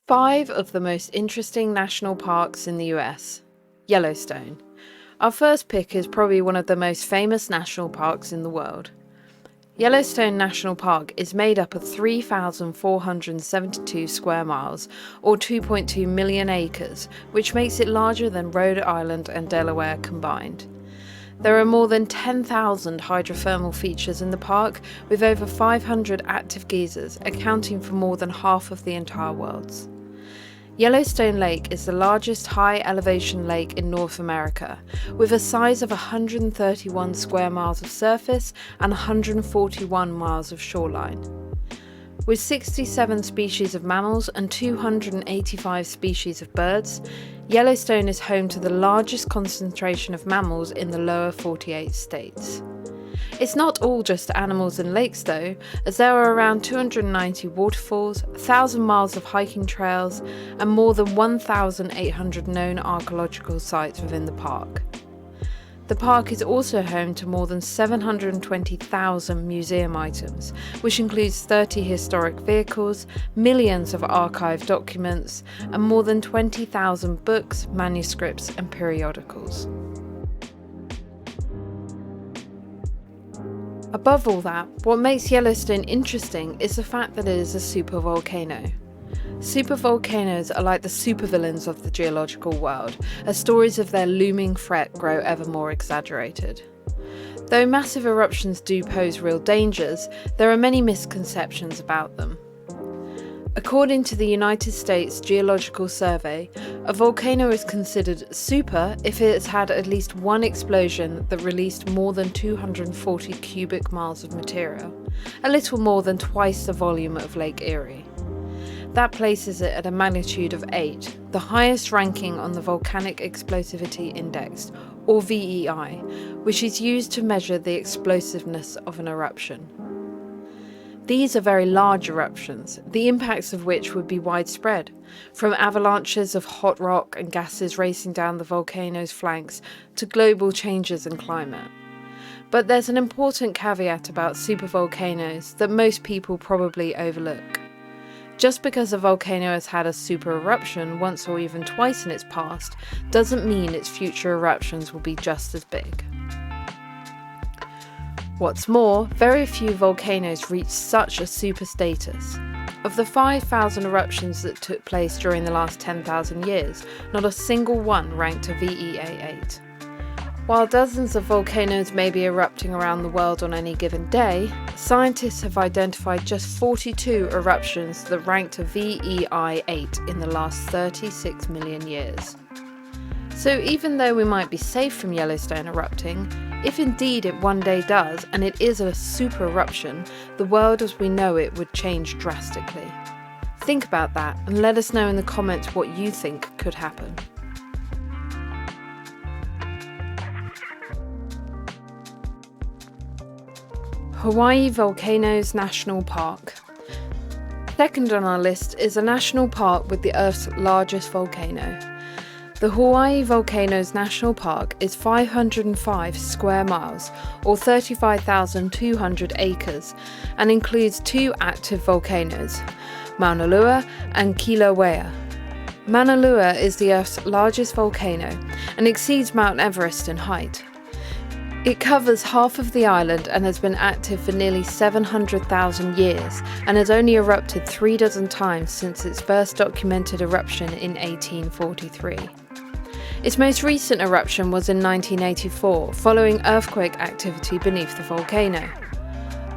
5 of the most interesting national parks in the US. Yellowstone. Our first pick is probably one of the most famous national parks in the world. Yellowstone National Park is made up of 3,472 square miles, or 2.2 million acres, which makes it larger than Rhode Island and Delaware combined. There are more than 10,000 hydrothermal features in the park, with over 500 active geysers, accounting for more than half of the entire world's. Yellowstone Lake is the largest high-elevation lake in North America, with a size of 131 square miles of surface and 141 miles of shoreline. With 67 species of mammals and 285 species of birds, Yellowstone is home to the largest concentration of mammals in the lower 48 states. It's not all just animals and lakes though, as there are around 290 waterfalls, 1,000 miles of hiking trails, and more than 1,800 known archaeological sites within the park. The park is also home to more than 720,000 museum items, which includes 30 historic vehicles, millions of archived documents, and more than 20,000 books, manuscripts, and periodicals. Above all that, what makes Yellowstone interesting is the fact that it is a supervolcano. Supervolcanoes are like the supervillains of the geological world, as stories of their looming threat grow ever more exaggerated. Though massive eruptions do pose real dangers, there are many misconceptions about them. According to the United States Geological Survey, a volcano is considered super if it has had at least one explosion that released more than 240 cubic miles of material, a little more than twice the volume of Lake Erie. That places it at a magnitude of 8, the highest ranking on the Volcanic Explosivity Index, or VEI, which is used to measure the explosiveness of an eruption. These are very large eruptions, the impacts of which would be widespread, from avalanches of hot rock and gases racing down the volcano's flanks to global changes in climate. But there's an important caveat about supervolcanoes that most people probably overlook. Just because a volcano has had a super eruption once or even twice in its past doesn't mean its future eruptions will be just as big. What's more, very few volcanoes reach such a super status. Of the 5,000 eruptions that took place during the last 10,000 years, not a single one ranked a VEA 8. While dozens of volcanoes may be erupting around the world on any given day, scientists have identified just 42 eruptions that ranked a VEI 8 in the last 36 million years. So even though we might be safe from Yellowstone erupting, if indeed it one day does, and it is a super eruption, the world as we know it would change drastically. Think about that and let us know in the comments what you think could happen. Hawaii Volcanoes National Park. Second on our list is a national park with the Earth's largest volcano. The Hawaii Volcanoes National Park is 505 square miles, or 35,200 acres, and includes 2 active volcanoes, Mauna Loa and Kilauea. Mauna Loa is the Earth's largest volcano and exceeds Mount Everest in height. It covers half of the island and has been active for nearly 700,000 years and has only erupted 36 times since its first documented eruption in 1843. Its most recent eruption was in 1984, following earthquake activity beneath the volcano.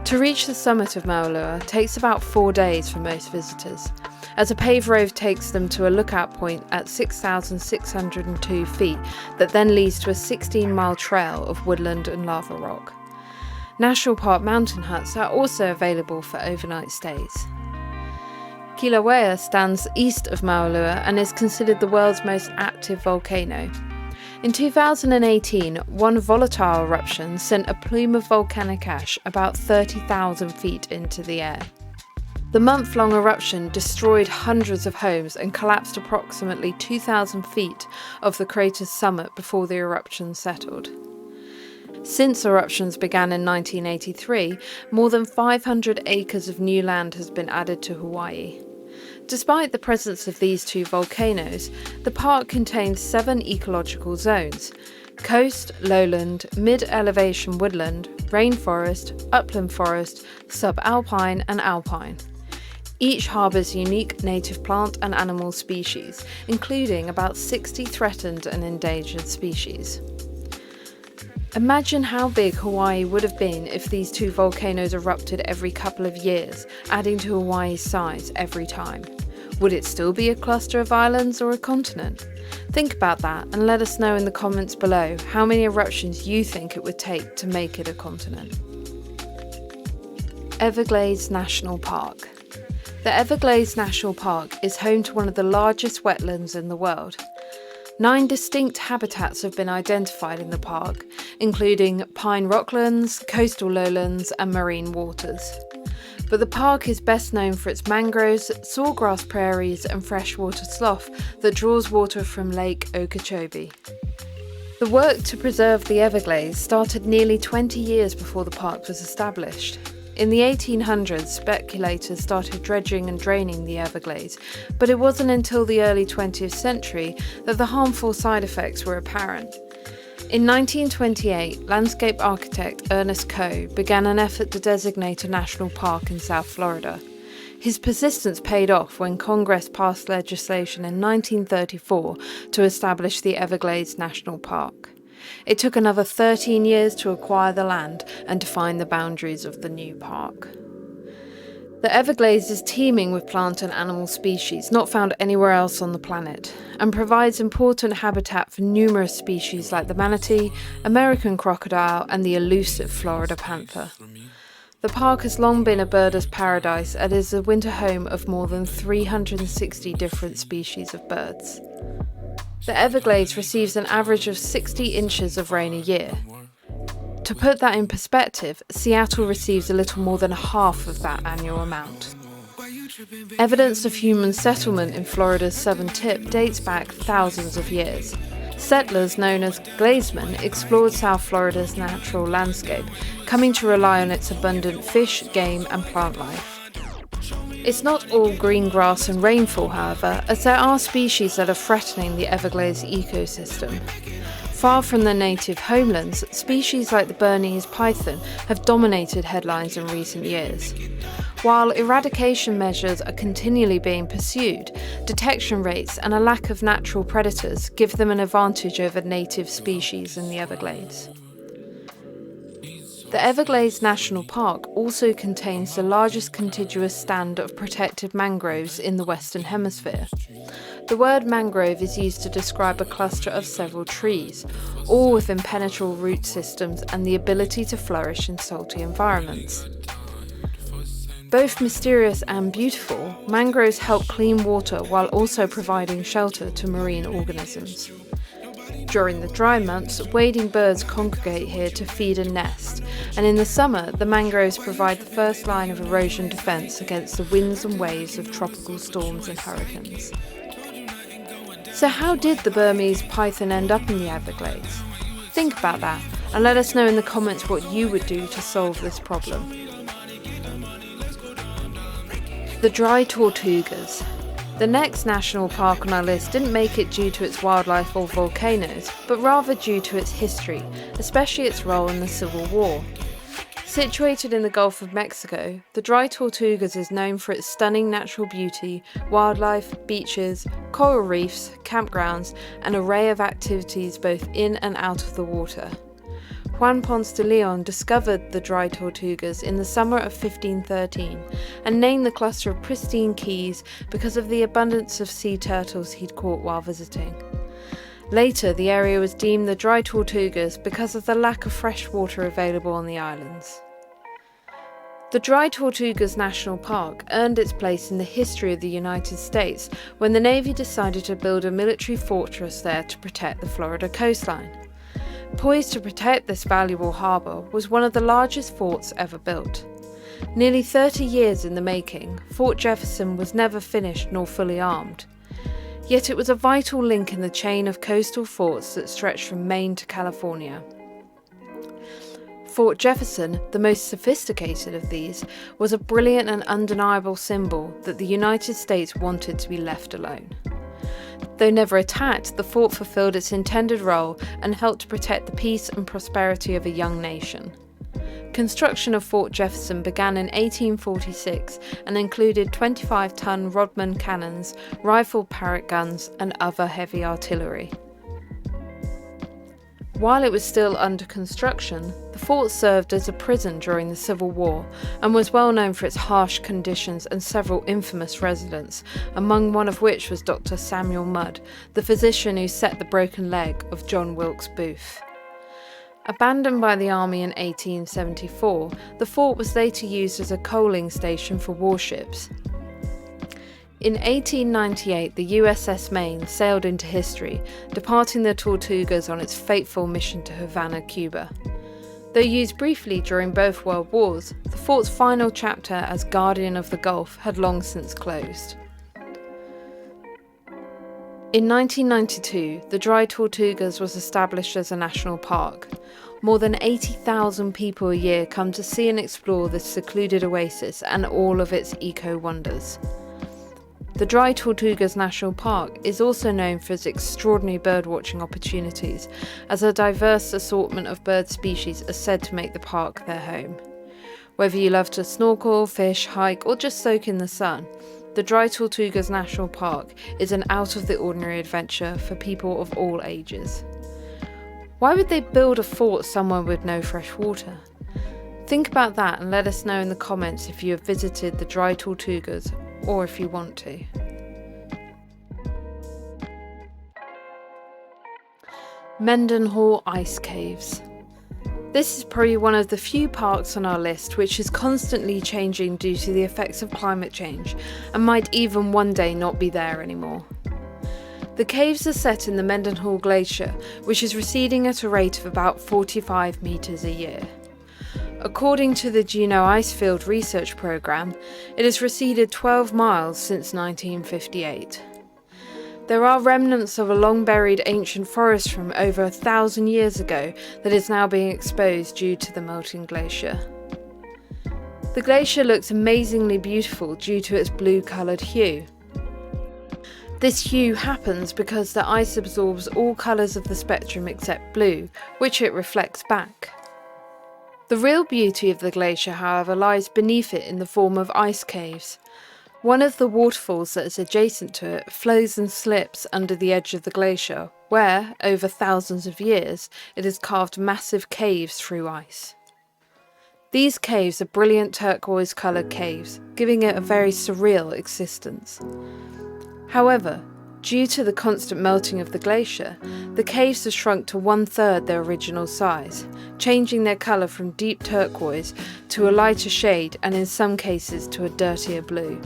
To reach the summit of Mauna Loa takes about 4 days for most visitors, as a paved road takes them to a lookout point at 6,602 feet that then leads to a 16-mile trail of woodland and lava rock. National Park mountain huts are also available for overnight stays. Kilauea stands east of Mauna Loa and is considered the world's most active volcano. In 2018, one volatile eruption sent a plume of volcanic ash about 30,000 feet into the air. The month-long eruption destroyed hundreds of homes and collapsed approximately 2,000 feet of the crater's summit before the eruption settled. Since eruptions began in 1983, more than 500 acres of new land has been added to Hawaii. Despite the presence of these two volcanoes, the park contains 7 ecological zones: coast, lowland, mid-elevation woodland, rainforest, upland forest, subalpine and alpine. Each harbours unique native plant and animal species, including about 60 threatened and endangered species. Imagine how big Hawaii would have been if these two volcanoes erupted every couple of years, adding to Hawaii's size every time. Would it still be a cluster of islands or a continent? Think about that and let us know in the comments below how many eruptions you think it would take to make it a continent. Everglades National Park. The Everglades National Park is home to one of the largest wetlands in the world. 9 distinct habitats have been identified in the park, including pine rocklands, coastal lowlands and marine waters. But the park is best known for its mangroves, sawgrass prairies and freshwater slough that draws water from Lake Okeechobee. The work to preserve the Everglades started nearly 20 years before the park was established. In the 1800s, speculators started dredging and draining the Everglades, but it wasn't until the early 20th century that the harmful side effects were apparent. In 1928, landscape architect Ernest Coe began an effort to designate a national park in South Florida. His persistence paid off when Congress passed legislation in 1934 to establish the Everglades National Park. It took another 13 years to acquire the land and define the boundaries of the new park. The Everglades is teeming with plant and animal species not found anywhere else on the planet, and provides important habitat for numerous species like the manatee, American crocodile, and the elusive Florida panther. The park has long been a birder's paradise and is the winter home of more than 360 different species of birds. The Everglades receives an average of 60 inches of rain a year. To put that in perspective, Seattle receives a little more than half of that annual amount. Evidence of human settlement in Florida's southern tip dates back thousands of years. Settlers known as Gladesmen explored South Florida's natural landscape, coming to rely on its abundant fish, game and plant life. It's not all green grass and rainfall, however, as there are species that are threatening the Everglades ecosystem. Far from their native homelands, species like the Bernese python have dominated headlines in recent years. While eradication measures are continually being pursued, detection rates and a lack of natural predators give them an advantage over native species in the Everglades. The Everglades National Park also contains the largest contiguous stand of protected mangroves in the Western Hemisphere. The word mangrove is used to describe a cluster of several trees, all with impenetrable root systems and the ability to flourish in salty environments. Both mysterious and beautiful, mangroves help clean water while also providing shelter to marine organisms. During the dry months, wading birds congregate here to feed and nest, and in the summer, the mangroves provide the first line of erosion defense against the winds and waves of tropical storms and hurricanes. So how did the Burmese python end up in the Everglades? Think about that, and let us know in the comments what you would do to solve this problem. The dry Tortugas. The next national park on our list didn't make it due to its wildlife or volcanoes, but rather due to its history, especially its role in the Civil War. Situated in the Gulf of Mexico, the Dry Tortugas is known for its stunning natural beauty, wildlife, beaches, coral reefs, campgrounds, and an array of activities both in and out of the water. Juan Ponce de Leon discovered the Dry Tortugas in the summer of 1513 and named the cluster of pristine keys because of the abundance of sea turtles he'd caught while visiting. Later, the area was deemed the Dry Tortugas because of the lack of fresh water available on the islands. The Dry Tortugas National Park earned its place in the history of the United States when the Navy decided to build a military fortress there to protect the Florida coastline. Poised to protect this valuable harbour was one of the largest forts ever built. Nearly 30 years in the making, Fort Jefferson was never finished nor fully armed. Yet it was a vital link in the chain of coastal forts that stretched from Maine to California. Fort Jefferson, the most sophisticated of these, was a brilliant and undeniable symbol that the United States wanted to be left alone. Though never attacked, the fort fulfilled its intended role and helped to protect the peace and prosperity of a young nation. Construction of Fort Jefferson began in 1846 and included 25-ton Rodman cannons, rifle Parrott guns, and other heavy artillery. While it was still under construction, the fort served as a prison during the Civil War and was well known for its harsh conditions and several infamous residents, among one of which was Dr. Samuel Mudd, the physician who set the broken leg of John Wilkes Booth. Abandoned by the Army in 1874, the fort was later used as a coaling station for warships. In 1898, the USS Maine sailed into history, departing the Tortugas on its fateful mission to Havana, Cuba. Though used briefly during both World Wars, the fort's final chapter as Guardian of the Gulf had long since closed. In 1992, the Dry Tortugas was established as a national park. More than 80,000 people a year come to see and explore this secluded oasis and all of its eco-wonders. The Dry Tortugas National Park is also known for its extraordinary birdwatching opportunities, as a diverse assortment of bird species are said to make the park their home. Whether you love to snorkel, fish, hike, or just soak in the sun, the Dry Tortugas National Park is an out-of-the-ordinary adventure for people of all ages. Why would they build a fort somewhere with no fresh water? Think about that and let us know in the comments if you have visited the Dry Tortugas or if you want to. Mendenhall Ice Caves. This is probably one of the few parks on our list which is constantly changing due to the effects of climate change and might even one day not be there anymore. The caves are set in the Mendenhall Glacier, which is receding at a rate of about 45 metres a year. According to the Juneau Icefield Research Programme, it has receded 12 miles since 1958. There are remnants of a long-buried ancient forest from over 1,000 years ago that is now being exposed due to the melting glacier. The glacier looks amazingly beautiful due to its blue-coloured hue. This hue happens because the ice absorbs all colours of the spectrum except blue, which it reflects back. The real beauty of the glacier, however, lies beneath it in the form of ice caves. One of the waterfalls that is adjacent to it flows and slips under the edge of the glacier, where, over thousands of years, it has carved massive caves through ice. These caves are brilliant turquoise-coloured caves, giving it a very surreal existence. However, due to the constant melting of the glacier, the caves have shrunk to 1/3 their original size, changing their colour from deep turquoise to a lighter shade and in some cases to a dirtier blue.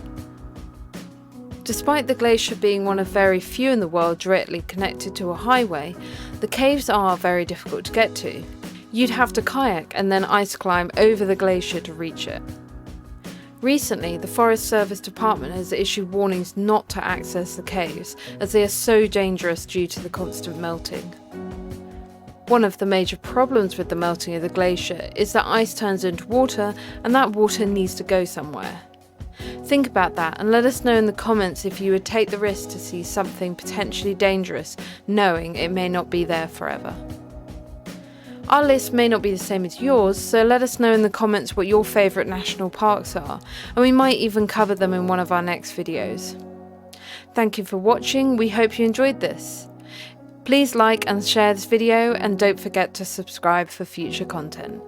Despite the glacier being one of very few in the world directly connected to a highway, the caves are very difficult to get to. You'd have to kayak and then ice climb over the glacier to reach it. Recently, the Forest Service Department has issued warnings not to access the caves, as they are so dangerous due to the constant melting. One of the major problems with the melting of the glacier is that ice turns into water, and that water needs to go somewhere. Think about that and let us know in the comments if you would take the risk to see something potentially dangerous, knowing it may not be there forever. Our list may not be the same as yours, so let us know in the comments what your favourite national parks are, and we might even cover them in one of our next videos. Thank you for watching, we hope you enjoyed this. Please like and share this video, and don't forget to subscribe for future content.